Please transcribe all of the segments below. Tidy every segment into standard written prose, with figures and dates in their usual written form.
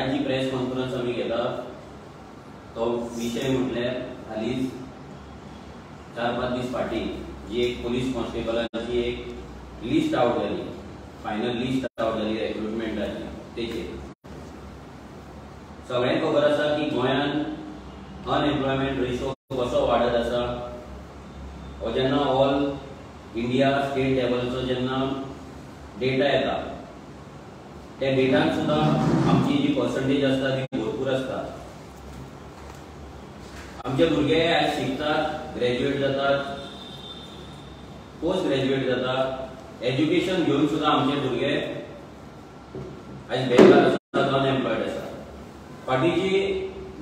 आज जी press conference आम्ही घेता तो विषय म्हटल्यार हालींच 4-5 दीस फाटी जी एक पोलीस कॉन्स्टेबलाची एक लिस्ट आउट जाली, फायनल लिस्ट आउट जाली रिक्रुटमेंटाची, तेचेर सगळ्यांक खबर आसा की गोंयांत अनएम्प्लॉयमेंट रेशो कसो वाडत आसा. हो जेन्ना ऑल इंडिया स्टेट लेवलचो जेन्ना डेटा येता त्या डेटान सुद्धा आमची जी पर्संटेज असता ती भरपूर असता. आमचे भुरगे आज शिकतात, ग्रॅज्युएट जातात, पोस्ट ग्रॅज्युएट जातात, एज्युकेशन घेवन सुद्धा आमचे भुरगे आज बेकार आसात, अनएम्प्लॉयड आसात. फाटीची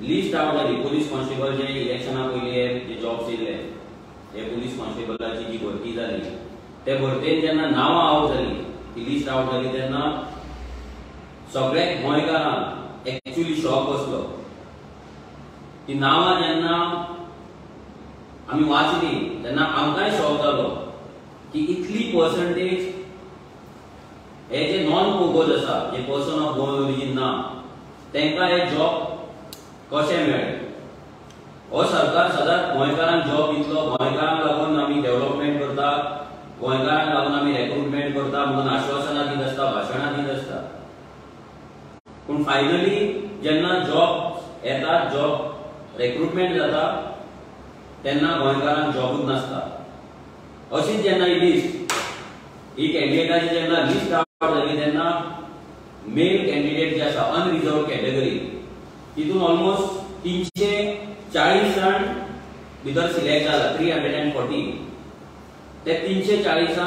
लिस्ट आउट जाली पोलीस कॉन्स्टेबल जे इलेक्शना पयलीं जे जॉब्स येयले, हे पोलीस कॉन्स्टेबलाची जी भरती जाली त्या भरतेन जेन्ना नांवां आउट जाली, ती लिस्ट आउट जाली तेन्ना सगळे गोंयकारांक एक्चुअली शॉक बसलो. ती नांवां जेन्ना आमी वाचली तेन्ना आमकांय शॉक जालो की इतली पर्संटेज हे जे नॉन पोगोज आसा, जे पर्सन ऑफ गोवन ओरिजिन ना, तांकां हे जॉब कशें मेळ्ळे. हो सरकार सदांच गोंयकारांक जॉब दितलो, गोंयकारांक लागून आमी डेव्हलपमेंट करता, गोंयकारांक लागून आमी रिक्रुटमेंट करता म्हणून आश्वासनां दीत आसता, भाशणां दीत आसता. पूण फायनली जेन्ना जॉब येता, जॉब रिक्रुटमेंट जाता तेन्ना गोंयकारांक जॉबूच नासता. अशीच जेन्ना ही लिस्ट ही कॅन्डिडेटाची जेन्ना लिस्ट आउट जाली तेन्ना मेल कॅन्डिडेट जे आसा अनरिजर्व कॅटेगरी तितून ऑलमोस्ट 340 जाण भितर सिलेक्ट जाला, 340. ते 340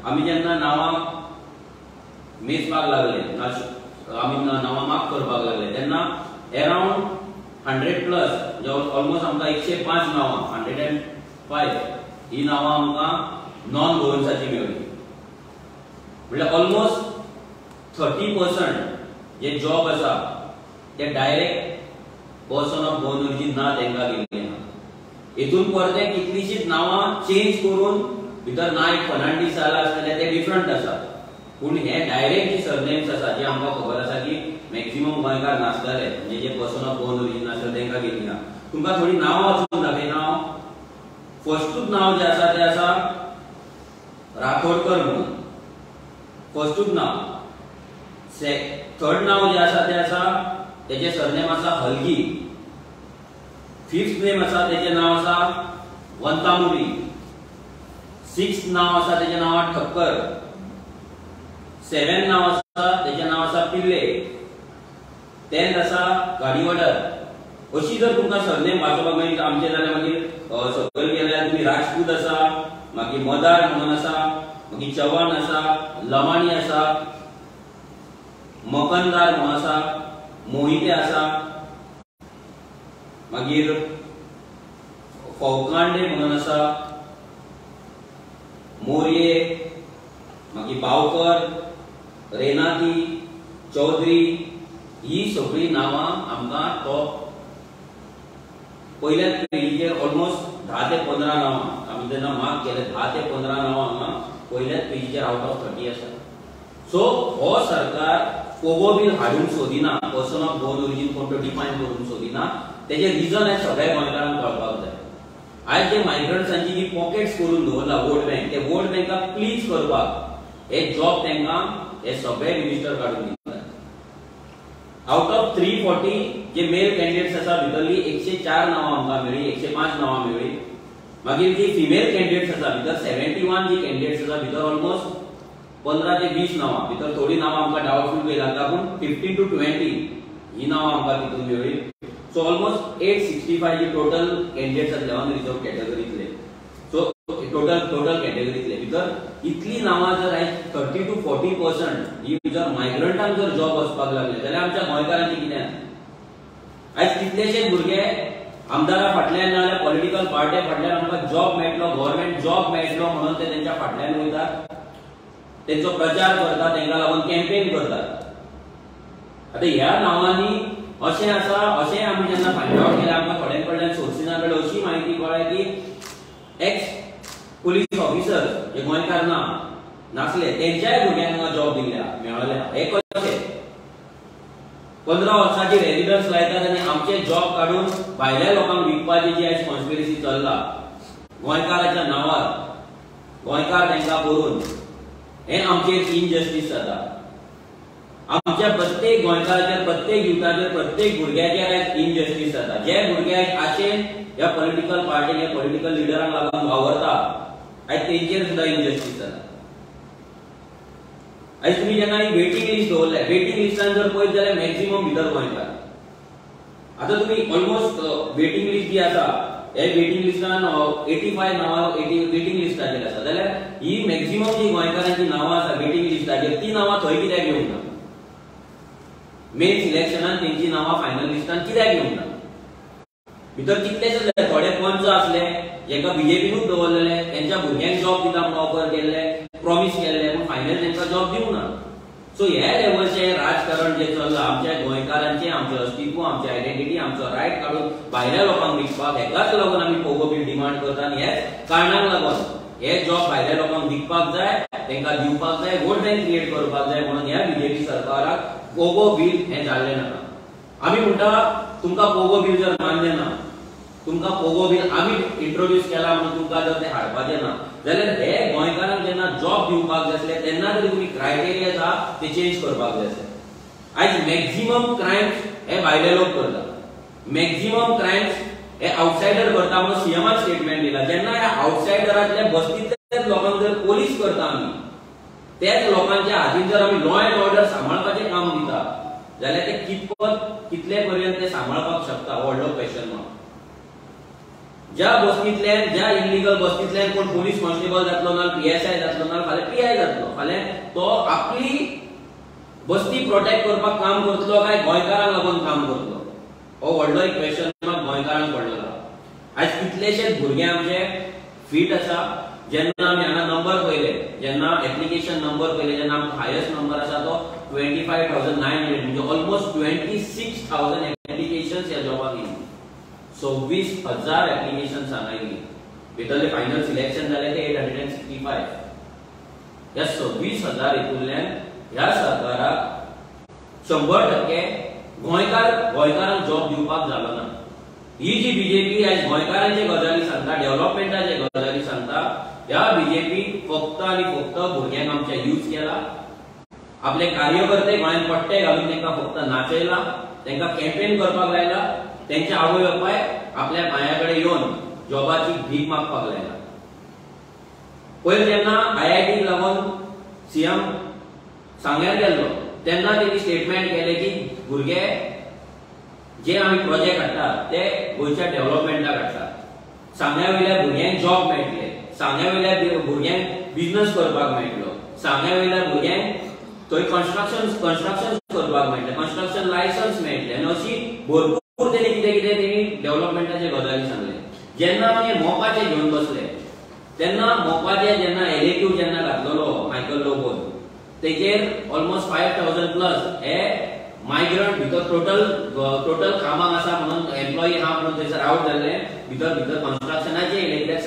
आमी जेन्ना नांवां मेजपाक लागले, आमी नांवां मार्क करपाक लागले तेन्ना अराउंड 100+ ऑलमोस्ट आमकां 105 नांवां, 105 ही नांवां आमकां नॉन गोवन्साची मेळ्ळी. म्हळ्यार ऑलमोस्ट 30% जे जॉब आसा ते direct person of Goan origin ना तांकां गेल्ले ना. हेतून परते कितलीशीच नांवां चेंज करून भितर नायक फर्नांडीस जाला आसतले ते डिफरंट आसा. पूण हे डायरेक्ट जी सरनेम्स आसा जे आमकां खबर आसा की मॅक्सिमम गोंयकार नासताले, म्हणजे जे पर्सन ऑफ गोवन ओरिजिन आसले तांकां गेली ना. तुमकां थोडी नांवां वाचून दाखयता हांव. फर्स्टूच नांव जे आसा ते आसा राठोडकर म्हणून, फर्स्टूच नांव. थर्ड नांव जे आसा ते आसा तेजे सरनेम आसा हलगी. फिफ्थ नेम आसा तेजे नांव आसा वंतामुरी. सिक्स्थ नांव आसा तेजे नांव ठक्कर. सेवेंथ नांव आसा तेजे नांव आसा पिल्ले. 10th आसा गाडीवडर. अशी जर तुमकां सरनेम वाचोवपाक मेळटा आमचे जाल्यार मागीर सकयल गेल्यार तुमी राजपूत आसा, मागीर मदार म्हणून आसा, मागीर चव्हाण आसा, लमाणी आसा, मकनदार म्हणून आसा, मोहिते आसा, मागीर फौकांडे म्हणून आसा, मोरये, मागीर बावकर, रेनाती, चौधरी, ही सगळी नांवां आमकां टॉप पयल्याच पेजीचेर ऑलमोस्ट 10 ते 15 नांवां आमी जेन्ना मार्क केले 10 ते 15 नांवां हांगा पयल्याच पेजीचेर आउट ऑफ 30 आसा. सो हो सरकार पोगो बील हाडूंक सोदिना, पर्सन ऑफ गोवन ओरिजिन कोण तो डिफायन करूंक सोदिना. तेजे रिजन हे सगळ्या गोंयकारांक कळपाक जाय. आज जे मायग्रंट्सांची जी पॉकेट्स करून दवरला वोट बँक, ते वोट बँकाक प्लीज करपाक एक जॉब तांकां हे सगळे मिनिस्टर काडून दितात. आउट ऑफ 340 जे मेल कॅन्डिडेट्स आसा भितरली 104 नांवां आमकां मेळ्ळी, 105 नांवां मेळ्ळी. मागीर जी फिमेल कॅन्डिडेट्स आसा भितर 71 जी कॅन्डिडेट्स आसा भितर ऑलमोस्ट 15 ते 20 नांवां भितर थोडी नांवां आमकां डावटफूल बी लागता, पूण 15 to 20 ही नांवां आमकां तितून मेळ्ळी. सो ऑलमोस्ट 865 जी टोटल कॅन्डिडेट्स आसले अनरिजर्व कॅटेगरीतले. सो टोटल कॅटेगरीतले भितर इतली नांवां जर आयज 30 to 40% ही जर मायग्रंटांक जर जॉब वचपाक लागले जाल्यार आमच्या गोंयकारांची कितें. आयज कितलेशेच भुरगे आमदारा फाटल्यान नाजाल्यार पॉलिटिकल पार्ट्या फाटल्यान आमकां जॉब मेळटलो, गव्हर्नमेंट जॉब मेळटलो म्हणून ते तेंच्या फाटल्यान वयतात, तेंचो प्रचार करतात, तांकां लागून कॅम्पेन करतात. आतां ह्या नांवांनी अशें आसा, अशें आमी जेन्ना फायंड आउट केलें आमकां थोड्यां कडल्यान सोर्सिसां कडल्यान अशी म्हायती कळ्ळी की एक्स पुलीस ऑफिसर जे गोंयकार नासले तेंच्याय भुरग्यांक जॉब दिल्या मेळ्ळ्या. हे कशें 15 वर्सांची रेजिडन्स लायतात आनी आमचे जॉब काढून भायल्या लोकांक विकपाची जी आज कॉन्स्पिरसी चल्ला गोंयकाराच्या नांवार गोंयकार तांकां करून हे आमचेर इनजस्टिस जाता. आमच्या प्रत्येक गोंयकाराचेर प्रत्येक युथाचेर प्रत्येक भुरग्याचेर आज इनजस्टिस जाता. जे भुरगे आशेन ह्या पॉलिटिकल पार्टीक ह्या पॉलिटिकल लिडरांक लागून वावरता आज तेंचेर सुद्धा इनजस्टिस जाता. आज तुम्ही जेन्ना ही वेटिंग लिस्ट दवरल्या वेटिंग लिस्टान जर पळयत जाल्यार मॅक्सिमम भितर गोंयकार. आता तुम्ही ऑलमोस्ट वेटिंग लिस्ट जी आसा हे वेटिंग लिस्टान 85 नांवां वेटिंग लिस्टाचेर आसा जाल्यार ही मॅक्सिमम जी गोंयकारांची नांवां आसा वेटिंग लिस्टाचेर ती नांवां थंय कित्याक येवंक ना. मेन सिलेक्शनान तेंची नांवां फायनल लिस्टान कित्याक येवंक ना. भितर कितलेशे थोडे पंच आसले जेका बीजेपीनूच दवरलेले त्यांच्या भुरग्यांक जॉब दिता म्हणून ऑफर केल्ले प्रॉमिस केल्ले पण फायनल तांकां जॉब दिवंक ना. सो ह्या लेवलचे राजकारण जे चल्ला आमच्या गोंयकारांचे आमचे अस्तित्व आमची आयडेंटिटी आमचो रायट काढून भायल्या लोकांक विकपाक हेकाच लागून आमी पोगो बील डिमांड करता आनी हेच कारणाक लागून हे जॉब भायल्या लोकांक विकपाक जाय तांकां दिवपाक जाय वोट बँक क्रिएट करपाक जाय म्हणून ह्या बीजेपी सरकाराक पोगो बील हे जाल्ले नाका. आमी म्हणटा तुमकां पोगो बील जर मान्य ना तुमकां पोगो बील आमी इंट्रोड्यूस केला म्हणून तुमकां जर ते हाडपाचें ना जाल्यार हे गोंयकारांक जेन्ना जॉब दिवपाक जाय आसले तेन्ना तरी तुमी क्रायटेरिया आसा ते चेंज करपाक जाय आसले. आयज मॅक्सिमम क्रायम्स हे भायले लोक करता. मॅक्सिमम क्रायम्स हे आउटसायडर करता म्हणून सीएमान स्टेटमेंट दिला. जेन्ना ह्या आउटसायडरांतल्या बस्तींतल्या लोकांक जर पोलीस करता आमी त्याच लोकांच्या हातीन जर आमी लॉ अँड ऑर्डर सांबाळपाचें काम दिता जाल्यार ते कितले पर्यंत ते सांबाळपाक शकता व्हडलो क्वेश्चन मार्क. ज्या बस्तींतल्यान ज्या इल्लीगल बस्तींतल्यान कोण पोलीस कॉन्स्टेबल जातलो ना पीएसआय जातलो ना फाल्यां पीआय जातलो फाल्यां तो आपली बस्ती प्रोटेक्ट करपाक काम करतलो काय गोंयकारांक लागून काम करतलो हो व्हडलो एक क्वेश्चन मार्क गोंयकारांक पडलेलो. आज कितलेशेच भुरगे आमचे फीट आसा जेन्ना आमी हांगा नंबर पयले जेन्ना एप्लिकेशन नंबर पयले जेन्ना आमचो हायेस्ट नंबर आसा तो 25,900 म्हणजे ऑलमोस्ट 26,000 एप्लिकेशन्स ह्या जॉबाक येयली. 26,000 एप्लिकेशन्स हांगा येयली. भितरले फायनल सिलेक्शन जाले ते 865. ह्या 26,000 हेतूंतल्यान ह्या सरकाराक 100% गोंयकारांक जॉब दिवपाक जालो ना. ही जी बीजेपी आज गोंयकारांचे गजाली सांगता डेव्हलपमेंटाचे गजाली सांगता ह्या बीजेपी फक्त आनी फक्त भुरग्यांक आमच्या यूज केला. आपले कार्यकर्ते गोंयांत पट्टे घालून तांकां फक्त नाचयला तांकां कॅम्पेन करपाक लायला. त्यांचे आवय बापाय आपल्या मायाकडे येवन जॉबाची भीक मागपाक लायला. पयर जेन्ना आयआयटीक लागून सीएम सांग्यार गेल्लो तेन्ना तेणी स्टेटमेंट केले की भुरगे जे आमी प्रोजेक्ट हाडटात ते गोंयच्या डेव्हलपमेंटाक हाडटात. सांग्या वयल्या भुरग्यांक जॉब मेळटले सांग्या वयल्या भुरग्यांक बिजनेस करपाक मेळटलो सांग्या वयल्या भुरग्यांक थंय कन्स्ट्रक्शन करपाक मेळटलें कन्स्ट्रक्शन लायसन्स मेळटलें आनी अशी भरपूर तेणी कितें तेणी डेव्हलपमेंटाचे गजाली सांगले. जेन्ना आमी मोपाचे घेवन बसले तेन्ना मोपाचे जेन्ना एलेक्टिव्ह जेन्ना घातलेलो मायकल लोबोन तेजेर ऑलमोस्ट 5,000+ हे मायग्रंट भितर टोटल कामाक आसा म्हणून एम्प्लॉई आहा म्हणून थंयसर आउट जाल्ले. भितर कन्स्ट्रक्शनाचे इलेक्टेड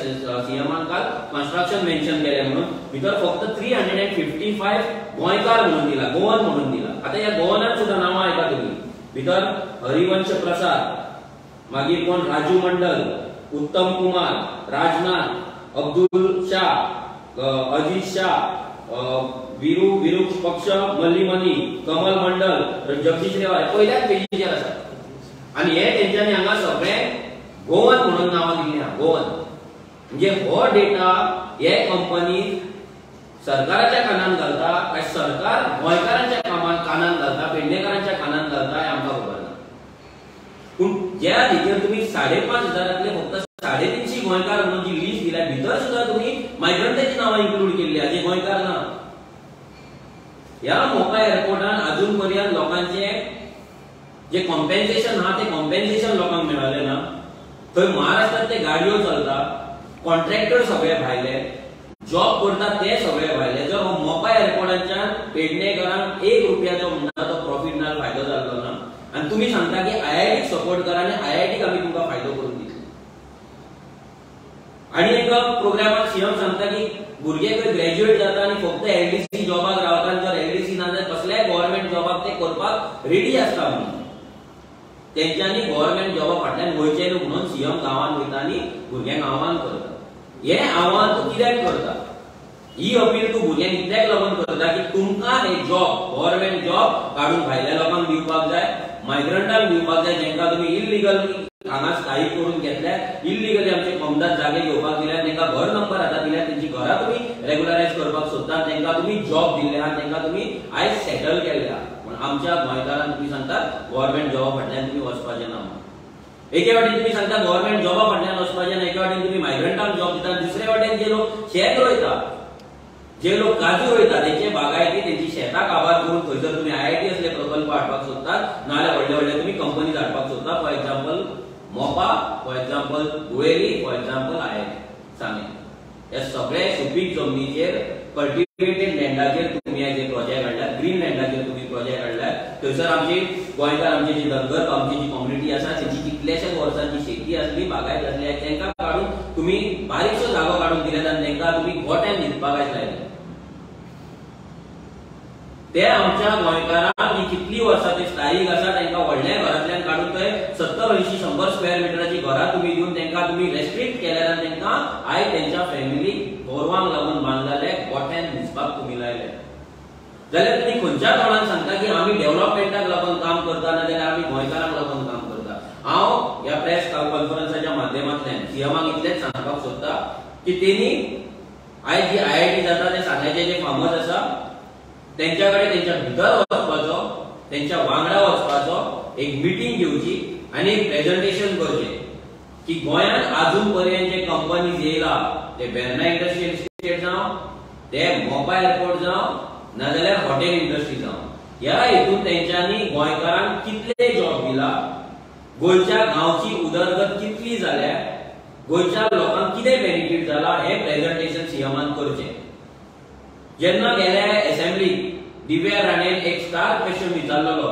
सीएमान काल कन्स्ट्रक्शन मेन्शन केले म्हणून भितर फक्त 355 गोंयकार म्हणून दिला गोवन म्हणून दिला. आता ह्या गोवनात सुद्धा नांवां आयका तुमी भितर हरिवंश प्रसाद मागीर कोण राजू मंडल उत्तम कुमार राजनाथ अब्दुल शाह अजित शाह वीरू पक्ष मल्लीमनी कमल मंडल जगदीश रेवार पहिल्याच पेजीचेर आसा. आनी हे तेंच्यांनी हांगा सगळे गोवन म्हणून नांवां दिल्लीं आहा. गोवन म्हणजे हो डेटा हे कंपनी सरकाराच्या कानान घालता काय सरकार गोंयकारांच्या कानान घालता पेडणेकारांच्या कानान घालता हें आमकां खबर ना. पूण ज्या रितीन तुमी 5,500 फक्त 350 गोंयकार म्हणून जी लिस्ट दिल्या भितर सुद्धा तुम्ही मायग्रंटाची नांवां इन्क्लूड केल्ली हाजे गोंयकार ना. ह्या मोपा एअरपोर्टान अजून पर्यंत लोकांचे जे कॉम्पेन्सेशन आहा ते कॉम्पेन्सेशन लोकांक मेळले ना. थंय महाराष्ट्रात ते गाडयो चलता कॉन्ट्रॅक्टर सगळे भायले जॉब करता ते सगळे भायले. जर हो मोपा एअरपोर्टाच्यान पेडणेकरांक 1 रुपयाचो म्हणटा तो प्रॉफिट ना फायदो जाल्लो ना आनी तुमी सांगता की आयआयटीक सपोर्ट करा आनी आयआयटीक आमी तुमकां फायदो करून दितले. आनी एका प्रोग्रामात सीएम सांगता की भुरगे ग्रॅज्युएट जाता आनी फक्त एलडीसी जॉबाक रावता जर एलडीसी ना जाल्यार कसल्याय गव्हर्नमेंट जॉबाक ते करपाक रेडी आसता म्हणून. तेंच्यांनी गव्हर्नमेंट जॉबा फाटल्यान वयचे न्हू म्हणून सीएम गांवांत वयता आनी भुरग्यांक आव्हान करता. हे आव्हान तूं कित्याक करता? ही अपील तूं भुरग्यांक इतल्याक लागून करता की तुमकां हे जॉब गव्हर्नमेंट जॉब काडून भायल्या लोकांक दिवपाक जाय, मायग्रंटांक दिवपाक जाय, जेंकां तुमी इल्लीगल हांगा स्थायीक करून घेतल्या, इल्लीगली आमचे कमदार जागे घेवपाक दिल्या, तेंकां घर नंबर आतां दिल्या, तेंची घरां तुमी रेग्युलरायज करपाक सोदता, तेंकां तुमी जॉब दिल्या, तेंकां तुमी आयज सेटल केल्या. पूण आमच्या गोंयकारांक तुमी सांगतात गव्हर्नमेंट जॉबा फाटल्यान तुमी वचपाचें ना म्हणून. एके वाटेन तुमी सांगता गव्हर्नमेंट जॉबा फाटल्यान वचपाचें ना, एके वाटेन तुमी मायग्रंटांक जॉब दिता, दुसरे वाटेन जे लोक शेत रोयता, जे लोक काजू रोयता, तेंचे बागायती, तेंची शेतां काबार करून खंयसर तुमी आयआयटी असले प्रकल्प हाडपाक सोदतात, नाल्यार व्हडले व्हडले तुमी कंपनीज हाडपाक सोदतात. फॉर एक्झाम्पल मोपा, for example Guleli, for example IIT सांगे. हे सगळे सुपीक जमनीचेर कल्टिवेटेड लँडाचेर तुमी हे प्रोजेक्ट हाडल्यात, ग्रीन लँडाचेर तुमी प्रोजेक्ट हाडल्यात. थंयसर आमची गोंयकार, आमची जी धनगर आमची जी कम्युनिटी आसा, तेंची कितलेशेच वर्सांची शेती आसली, बागायत आसली, तेंकां काडून तुमी बारीकसो जागो काडून दिल्यात आनी तेंकां तुमी गोट्यान न्हिदपाक लायले. ते आमच्या गोंयकारांक ही कितली वर्सां ते स्थायीक आसा, तेंकां व्हडल्या घरांतल्यान काडून थंय 70-80-100 स्क्वेअर मिटराची घरां तुमी दिवन तेंकां तुमी रेस्ट्रिक्ट केल्यात आनी तेंकां आयज तेंच्या फॅमिलीक गोरवांक लागून बांदलेले गोट्यान न्हिदपाक तुमी लायले. जाल्यार तुमी खंयच्या तोंडान सांगता की आमी डेव्हलपमेंटाक लागून काम करता, नाजाल्यार आमी गोंयकारांक लागून काम करता. हांव ह्या प्रेस कॉन्फरन्साच्या माध्यमांतल्यान सीएमाक इतलेंच सांगपाक सोदता की तेणी आयज जी आयआयटी जाता ते सांग्याचे जे फार्मर्स आसा तेंच्या कडेन तेंच्या भितर वचपाचो, तेंच्या वांगडा वचपाचो, एक मिटींग घेवची आनी एक प्रेझेंटेशन करचें की गोंयांत आजून पर्यंत जे कंपनीज येयला, ते बेर्ना इंडस्ट्रियल इस्टेट जावं, ते मोपा एअरपोर्ट जावं, नाजाल्यार हॉटेल इंडस्ट्री जावं, ह्या हेतून तेंच्यांनी गोंयकारांक कितले जॉब दिला, गोंयच्या गांवची उदरगत कितली जाल्या, गोंयच्या लोकांक कितें बेनिफीट जाला, हे प्रेझेंटेशन सीएमान करचें. जेन्ना गेल्या असेंब्लीक दिव्या राणेन एक स्टार क्वेश्चन विचारलेलो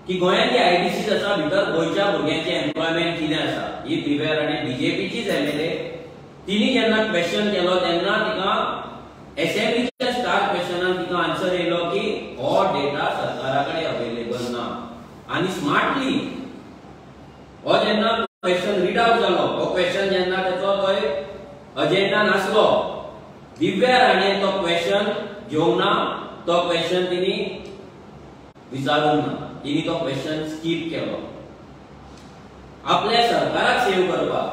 की गोंयांत जी आयडीसीज आसा भितर गोंयच्या भुरग्यांचें एम्प्लॉयमेंट कितें आसा. ही दिव्या राणे बीजेपीचीच एमएलए, तिणी जेन्ना क्वेश्चन केलो तेन्ना तिका असेंब्लीच्या स्टार क्वेश्चनान तिका आन्सर येयलो की हो डेटा सरकारा कडेन अवेलेबल ना. आनी स्मार्टली हो जेन्ना क्वेश्चन रीड आउट जालो, हो क्वेश्चन जेन्ना ताचो थंय अजेंडान आसलो, दिव्या राणेन तो क्वेश्चन घेवंक ना, तो क्वेश्चन तिणी विचारूंक ना, तिणी तो क्वेश्चन स्कीप केलो. आपल्या सरकाराक सेव्ह करपाक,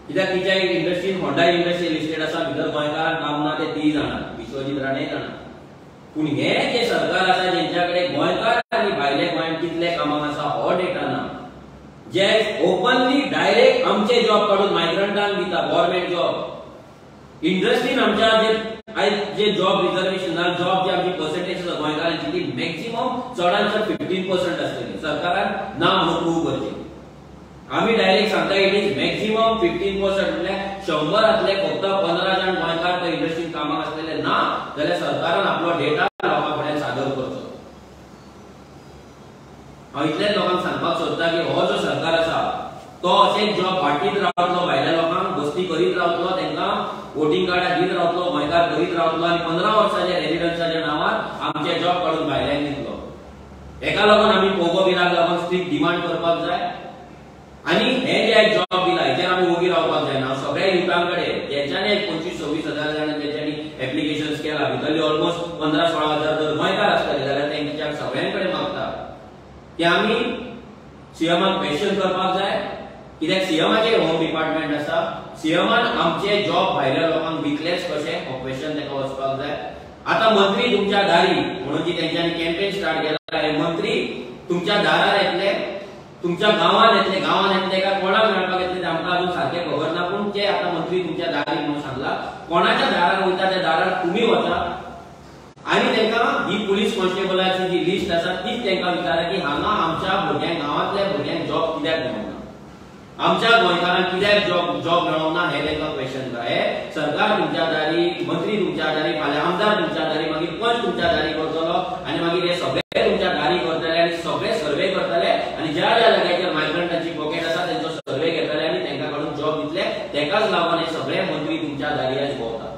कित्याक तिच्या इंडस्ट्रीन होंडा इंडस्ट्रियल इस्टेट आसा, भितर गोंयकारांक काम ना ते ती जाणात, विश्वजीत राणे जाणात. पूण हे जे सरकार आसा जेंच्या कडेन गोंयकार आनी भायले गोंयांत कितले कामाक आसा हो डेटा ना, जे ओपनली डायरेक्ट आमचे जॉब काडून मायग्रंटांक दिता, गव्हर्नमेंट जॉब, इंडस्ट्रीन आमच्या जे जॉब रिजर्वेशन जॉब जे आमची पर्सेंटेज आसा गोंयकारांची ती मॅक्सिमम चडांत चड 15% आसतली. सरकारान ना म्हणून प्रूव करची. आमी डायरेक्ट सांगता इट इज मॅक्सिमम 15%, म्हटल्यार 100रांतले फक्त 15 जाण गोंयकार त्या इंडस्ट्रीन कामाक आसलेले ना, जाल्यार सरकारान आपलो डेटा लोकां कडेन सादर करचो. हांव इतलेच लोकांक सांगपाक सोदता की हो जो सरकार आसा तो अशेंच जॉब वाटीत रावतलो, भायल्या लोकांक बस्ती करीत रावतलो, तेंकां वोटिंग कार्डां दीत रावतलो, गोंयकार करीत रावतलो आनी 15 वर्सांच्या रेजिडन्साच्या नांवार आमचे जॉब काडून भायल्यांक दितलो. हेका लागून आमी पोगो बिलाक लागून स्ट्रिक्ट डिमांड करपाक जाय आनी हे जे जॉब दिला हेचेर आमी वोगी रावपाक जायना. सगळ्या युथांकडे जेंच्यांनी 25-26 हजार जाणां जेंच्यांनी एप्लिकेशन्स केला, भितरली ऑलमोस्ट 15-16 हजार जर गोंयकार आसतले जाल्यार तेंच्या सगळ्यांकडे मागता की आमी सीएमाक क्वेश्चन करपाक जाय, कित्याक सीएमाचे होम डिपार्टमेंट आसा, सीएमान आमचे जॉब भायल्या लोकांक विकलेच कशे हो क्वेश्चन तेका वचपाक जाय. आता मंत्री तुमच्या दारी म्हणून जी तेंच्यांनी कॅम्पेन स्टार्ट केला, हे मंत्री तुमच्या दारार येतले, तुमच्या गांवांत येतले काय कोणाक मेळपाक येतले ते आमकां अजून सारकें खबर ना, पूण ते आता मंत्री तुमच्या दारी म्हणून सांगला. कोणाच्या दारार वयता त्या दारार तुमी वचा आनी तेंकां ही पुलीस कॉन्स्टेबलाची जी लिस्ट आसा तीच तेंकां विचारा की हांगा आमच्या भुरग्यांक, गांवांतल्या भुरग्यांक जॉब कित्याक मेळना, आमच्या गोंयकारांक कित्याक जॉब मेळोंक ना, हे तेंकां क्वेश्चन करा. हे सरकार तुमच्या दारी, मंत्री तुमच्या दारी, फाल्यां आमदार तुमच्या दारी, मागीर पंच तुमच्या दारी करतलो आनी मागीर हे सगळे तुमच्या दारी करतले आनी सगळे सर्वे करतले आनी ज्या ज्या जाग्याचेर मायग्रंटांची पॉकेट आसा तेंचो सर्वे घेतले आनी तेंकां कडून जॉब दितले. तेकाच लागून हे सगळे मंत्री तुमच्या दारी आज भोंवतात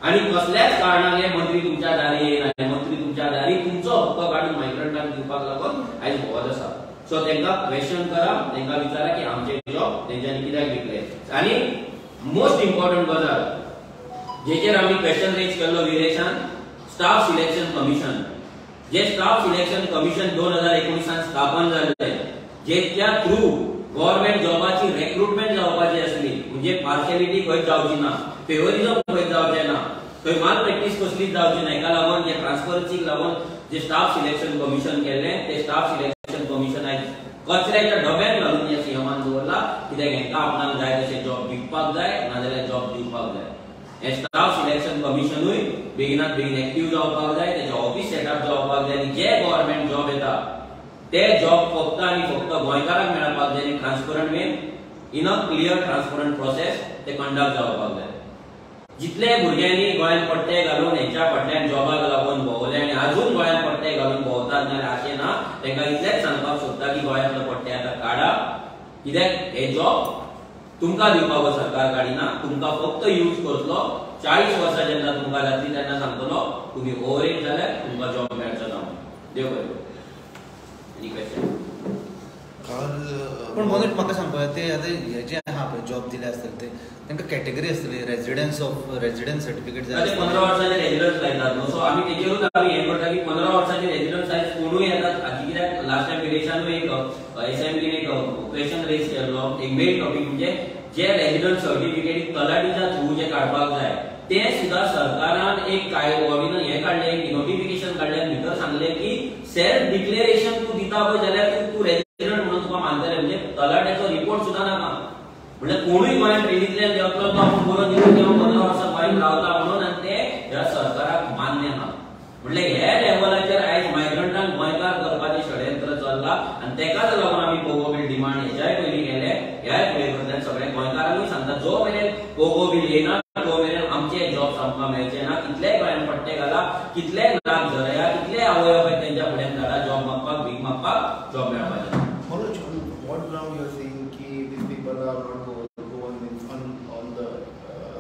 आनी कसल्याच कारणान हे मंत्री तुमच्या दारी येयना. मंत्री तुमच्या दारी तुमचो हक्क काडून मायग्रंटांक दिवपाक लागून आयज भोंवत आसा. सो तेंका क्वेश्चन करा, तेंका विचारा की आमचे जॉब तेंच्यांनी कित्याक विकले. आनी मोस्ट इम्पॉर्टंट गजाल जेचेर आमी क्वेश्चन रेज केल्लो विरेशान, स्टाफ सिलेक्शन कमिशन. जे स्टाफ सिलेक्शन कमिशन 2019 स्थापन जाल्ले, जेच्या थ्रू गव्हर्नमेंट जॉबाची रिक्रुटमेंट जावपाची आसली, म्हणजे पार्शियलिटी खंय जावची ना, फेवरिझम खंय जावचे ना, थंय माल प्रॅक्टिस कसलीच जावची ना. हेका लागून जे ट्रान्सफरन्सीक लागून जे स्टाफ सिलेक्शन कमिशन केल्ले, ते स्टाफ सिलेक्शन कमिशन आयज कचऱ्याच्या डब्यान घालून या सीएमान दवरला. कित्याक हेंका आपणाक जाय तशे जॉब विकपाक जाय, नाजाल्यार जॉब दिवपाक जाय. हे स्टाफ सिलेक्शन कमिशनूय बेगिनात बेगीन एक्टिव्ह जावपाक जाय, तेजे ऑफिस सेटअप जावपाक जाय. जे गव्हर्नमेंट जॉब येता ते जॉब फक्त आनी फक्त गोंयकारांक मेळपाक जाय. Transparent way in a clear transparent process ते कंडक्ट जावपाक जाय. जितले भुरग्यांनी गोंयांत पट्टे घालून हेच्या फाटल्यान जॉबाक लागून भोंवले आनी अजून गोंयांत पट्टे घालून भोंवतात जाल्यार अशें ना. तेंका इतलेंच सांगपाक सोदता की गोंयांतलो पट्टे आतां काडा, कित्याक हे जॉब तुमकां दिवपाक सरकार काडिना, तुमकां फक्त यूज करतलो. 40 वर्सां जेन्ना तुमकां जातली तेन्ना सांगतलो तुमी ओव्हर एज जाल्यार तुमकां जॉब मेळचो ना. देव बरें. Any question? पण म्हणून म्हाका सांगपा ते आतां हे जे आहा पळय जॉब दिले आसतले ते तांकां कॅटेगरी आसतली, रेजिडेंस सर्टिफिकेट जाय. 15 वर्साचे रेजिडेंस लायतात न्हू. सो आमी तेजेरूच आमी हे करता की 15 वर्साचे रेजिडेंस आयज कोणूय येतात. हाची कित्याक लास्ट टायम विदेशानूय एक असेंब्लीन एक क्वेश्चन रेज केल्लो, एक मेन टॉपिक म्हणजे जे रेजिडेंट सर्टिफिकेट तलाटीच्या थ्रू जे काडपाक जाय ते सुद्धा सरकारान एक काय हे काढले, एक नोटिफिकेशन काढले, भितर सांगले की सेल्फ डिक्लेरेशन तू दिता पळय जाल्यार तू रेजिडेंट म्हणून तुका मानतले. म्हणजे तलाट्याचो रिपोर्ट सुद्धा नाका. म्हणजे कोणूय गोंयांत ट्रेनींतल्यान देंवतलो तो आपूण बरोवन दिता की हांव 15 वर्सां गोंयांत रावता म्हणून, आनी ते ह्या सरकाराक मान्य ना. म्हणजे हे लेवलाचेर आयज मायग्रंटांक गोंयकार करपाचें षडयंत्र चल्लां. आनी तेकाच लागून आमी पोगो बील डिमांड हेच्याय पयलीं केले. ह्याय फुडें करतले सगळे गोंयकारांकूय सांगता जो मेरेन पोगो बील येना तो मेरेन आमचे जॉब आमकां मेळचे ना. कितलेय गोंयांत पट्टे घाला, कितलेय नाक झरया, कितलेय आवय तेंच्या फुड्यान धाडा, जॉब मागपाक भीक मागपाक जॉब मेळपाचें. What ground you are saying कि these people are not going on the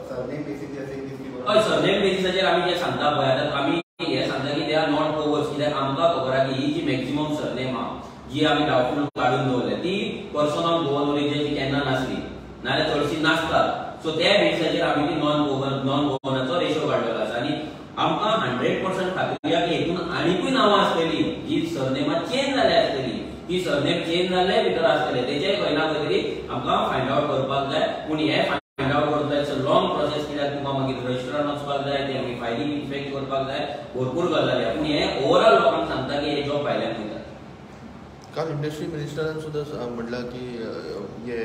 surname basis? You are saying these people. हय, सरनेम बेसिसाचेर आमी जे सांगता पळय, आतां आमी हे सांगता की दे आर नॉट कोवर्स. कित्याक आमकां खबर आहा की ही जी मॅक्सिमम सरनेम आहा जी आमी डॉक्युमेंट काडून दवरल्या ती पर्सन ऑफ गोवन ओरिजिन केन्ना नासली, नाल्यार चडशी नासतात. सो त्या बेसिसाचेर आमी ती नॉन गोवनाचो रेशो काडलेलो आसा. आनी आमकां 100% खात्री आहा की हेतून आनीकूय नांवां आसतलीं जी सरनेमां चेंज जाले आसतलीं, ती सरनेम चेंज जाल्ले भितर आसतले. तेचेय खंय ना खंय तरी आमकां फायंड आउट करपाक जाय. पूण हे फायंड आउट करता इट्स अ लॉंग प्रोसेस. कित्याक तुका मागीर रजिस्ट्रारान वचपाक जाय, ते मागीर फायलींग इन्स्पेक्ट करपाक जाय, भरपूर गजाली आहा. पूण हे ओवरऑल लोकांक सांगता की हे जॉब भायल्यान वयता. काल इंडस्ट्री मिनिस्टरान सुद्दां म्हटलां की हे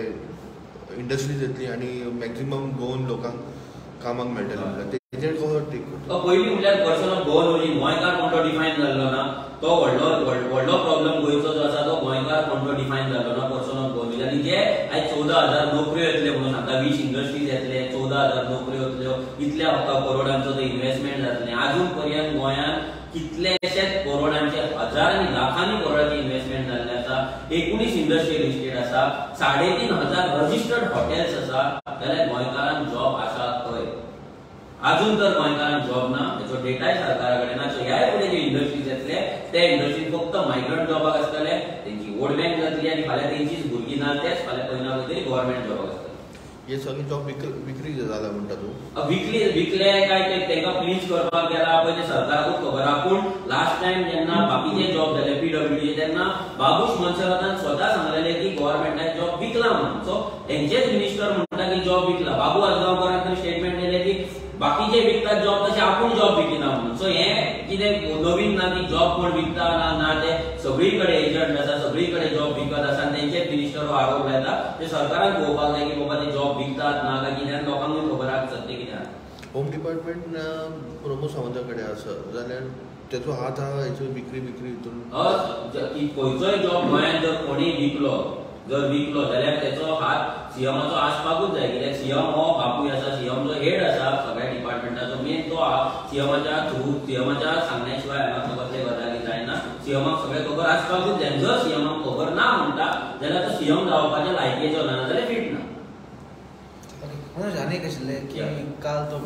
इंडस्ट्रीज येतली आनी मॅक्झिमम गोवन लोकांक कामाक मेळटलें म्हणल्यार तेजेर कसो टेक करता. पयलीं म्हणल्यार पर्सन ऑफ गोवन ओरिजीन गोंयकार कोण तो डिफायन जाल्लो ना. तो व्हडलो प्रॉब्लम गोंयचो जो आसा तो गोंयकार कोण तो डिफायन जाल्लो ना पर्सन ऑफ गोवन ओरिजीन. आनी जे आयज 14,000 नोकऱ्यो येतले म्हणून सांगता, 20 इंडस्ट्रीज येतले, 14,000 नोकऱ्यो येतल्यो, इतल्या करोडांचो तो इन्व्हेस्टमेंट जातलें. आजून पर्यंत गोंयांत कितलेशेच करोडांचे, हजारांनी लाखांनी करोडांची इन्व्हेस्टमेंट जाल्ले आसा. 19 इंडस्ट्रियल इस्टेट आसा, 3,500 रजिस्टर्ड हॉटेल्स आसा. जाल्यार गोंयकारांक जॉब आसा खंय? अजून तर गोंयकारांक जॉब ना. तेचो डेटाय सरकारा कडेन ना. सो ह्याय फुडें जे इंडस्ट्रीज येतले ते इंडस्ट्रीज फक्त मायग्रंट जॉबाक आसतले, तेंची वोट बँक जातली आनी फाल्यां तेंचीच भुरगीं ना तेच फाल्यां खंय ना खंय तरी गव्हर्नमेंट जॉबाक आसतले. हे सगळे जॉब विक्री जाला म्हणटा तूं? विकले काय ते तेंका प्लीज करपाक गेला पळय ते सरकाराकूच खबर आहा. पूण लास्ट टायम जेन्ना बाकीचे जॉब जाले PWD तेन्ना बाबूश मनसरातान स्वता सांगलेले की गव्हर्नमेंटान जॉब विकला म्हणून. सो तेंचेच मिनिस्टर म्हणटा की जॉब विकला. बाबू आजगांवकरान स्टेटमेंट दिले की बाकीचे विकतात जॉब तशें आपूण जॉब विकिना म्हणून. सो हे कितें नवीन ना की जॉब कोण विकता ना ते सगळीकडे एजंट आसा, सगळीकडे जॉब विकत आसा आनी तेंचेच मिनिस्टर हो आरोप लायता. ते सरकारान पळोवपाक जाय की बाबा ते जॉब विकतात ना काय कितें, लोकांकूय खबर आहा सत्य कितें आहा. होम डिपार्टमेंट प्रमोद सावंता कडेन आसा जाल्यार तेचो हात आहा हेचो विक्री हितून? खंयचोय जॉब गोंयांत जर कोणीय विकलो जाल्यार तेचो हात सीएमाचो आसपाकूच जाय. कित्याक सीएम हो बापूय आसा, सीएम जो हेड आसा सगळ्या डिपार्टमेंटाचो मेन तो आहा. सीएमाच्या थ्रू सीएमाच्या सांगण्या शिवाय हांगा कसले गजाली जायना. सीएमाक सगळें खबर आसपाकूच जाय. जर सीएमाक खबर ना म्हणटा जाल्यार तो सीएम जावपाच्या लायकेचो ना, जाल्यार फिट ना. मनोज आनीक आशिल्लें की काल तो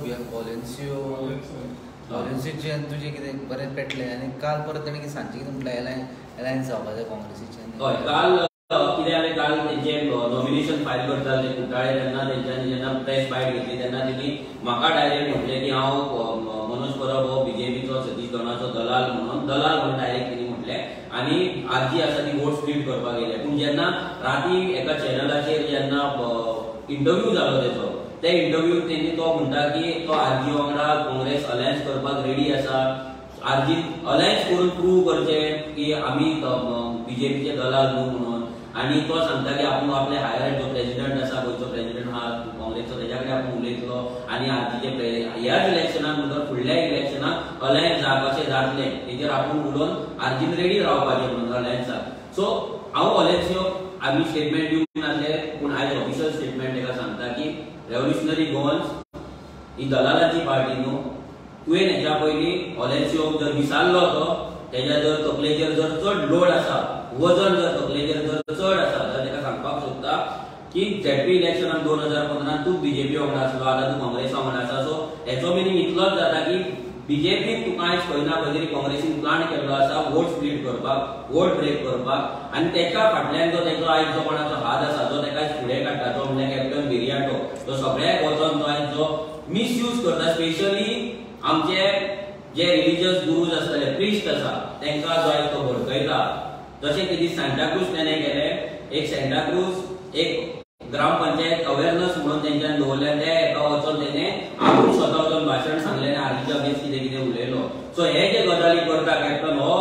वॉलेन्सियोचे तुजें कितें बरें पेटलें आनी काल परत ताणें सांजचें कितें म्हटलें अलायन्स जावपाक जाय काँग्रेसीचें. हय काल कितें जालें काल तेंचे नॉमिनेशन फायल करता ते कुट्टाळे तेन्ना तेंच्यांनी जेन्ना प्रेस बायट घेतली तेन्ना तेणी म्हाका डायरेक्ट म्हटलें की हांव मनोज परब हो बीजेपीचो सतीश धवनाचो दलाल म्हणून डायरेक्ट तेणी म्हटलें आनी आरजी आसा ती वोट स्प्लीट करपाक गेले. पूण जेन्ना राती एका चॅनलाचेर जेन्ना इंटरव्यू जालो तेचो त्या इंटरव्यूत तेणी तो म्हणटा की तो आरजी वांगडा काँग्रेस अलायन्स करपाक रेडी आसा. आरजी अलायन्स करून प्रूव करचे की आमी बीजेपीचे दलाल न्हू म्हणून. आनी तो सांगता की आपूण आपले हायर जो प्रेसिडेंट आसा गोंयचो प्रेसिडेंट आहा काँग्रेसचो तेज्या कडेन आपूण उलयतलो आनी आरजीचे ह्याच इलेक्शनाक नंतर फुडल्या इलेक्शनाक अलायन्स जावपाचें जातलें तेजेर आपूण उलोवन आरजीन रेडी रावपाचें म्हणून अलायन्साक. सो हांव अलायन्स आमी स्टेटमेंट दिवंक नासले पूण आयज ऑफिशियल स्टेटमेंट ताका सांगता की रेव्होल्युशनरी गोवन्स ही दलालाची पार्टी न्हू. तुवें हेच्या पयलीं अलायन्सियो जर विसारलो तो तेज्या जर तकलेचेर जर चड लोड आसा वजन जर तकलेचेर जर चड आसा जाल्यार ताका सांगपाक सोदता की झेडपी इलेक्शनाक 2015 तूं बीजेपी वांगडा आसलो आतां तूं काँग्रेस वांगडा आसा. सो हेचो मिनींग इतलोच जाता की बीजेपीन तुका आयज खंय ना खंय तरी काँग्रेसीन प्लान केल्लो आसा वोट स्प्लीट करपाक वोट ब्रेक करपाक. आनी तेच्या फाटल्यान जो तेचो आयज जो कोणाचो हात आसा जो तेका फुडें काडटा तो म्हणल्यार कॅप्टन विरियाटो तो सगळ्याक वचोन तो आयज जो मिसयूज करता. स्पेशली आमचे जे रिलिजियस गुरूज आसतले प्रिस्ट आसा तांकां जो आयज तो भडकयता. जशें की सांताक्रूज तेणें केलें एक सांताक्रूज एक ग्रामपंचायत अवेरनस म्हणून तेंच्यान दवरलें ते एका वचोन तेणें आपूण स्वता वचोन भाशण सांगलें आनी आरजीच्या अगेन्स्ट कितें कितें उलयलो. सो हे जे गजाली करता कॅप्टन हो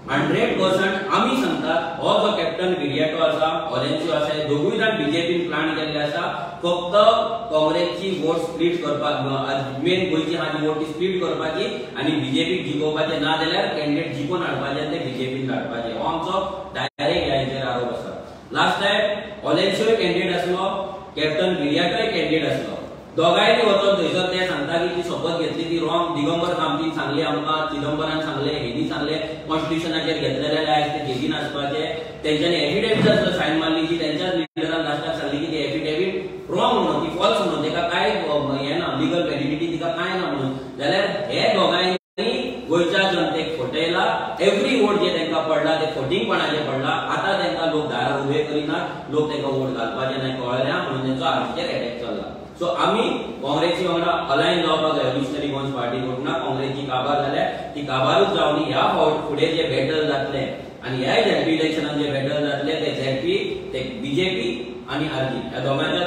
100% आमी सांगतात हो जो कॅप्टन विरियाटो आसा ऑलेन्सियो आसा हे दोगूय जाण बीजेपीन प्लान केल्ले आसा फक्त काँग्रेसची वोट स्प्लीट करपाक मेन गोंयची हा जी वोट स्प्लीट करपाची आनी बीजेपीक जिखोवपाचें ना जाल्यार कॅन्डिडेट जिखोवन हाडपाचे ते बीजेपीन धाडपाचे हो आमचो डायरेक्ट ह्याचेर आरोप आसा. लास्ट टायम ऑलेन्सियो कॅन्डिडेट आसलो कॅप्टन विरियाटोय कॅन्डिडेट आसलो. दोगांयनी वचोन थंयसर ते सांगता की ती शपथ घेतली ती रॉंग. दिगंबर कामतीन सांगले आमकां चिदंबरान सांगले हेनी सांगले कॉन्स्टिट्युशनाचेर घेतलेले आयज ते जेलीन आसपाचे. तेंच्यांनी एफिडेविट सायन मारली की तेंच्याच लिडरान लास्टाक सांगली की ती एफिडेविट रॉंग म्हणून ती फॉल्स म्हणून तेका कांय हें ना लिगल व्हॅलिडिटी तिका कांय ना म्हणून. जाल्यार हे दोगांयनी गोंयच्या जनतेक फटयला. एवरी वोट जे तांकां पडला ते फटींगपणाचें पडला. आतां तांकां लोक दारार उबे करिनात लोक तांकां वोट घालपाचें नाही कळ्ळें म्हणून तेंचो आरजीचेर अटॅक चल्ला. सो आमी काँग्रेसी वांगडा अलायन जावपाक जाय. रेव्होल्युशनरी गोवन्स पार्टी कडून काँग्रेसची काबार जाल्यार ती काबारूच जावनी. ह्या फुडें जे बॅटल जातले आनी ह्या झेडपी इलेक्शनान जे बॅटल जातले ते झेडपी ते बीजेपी आनी आरजी ह्या दोगांच्या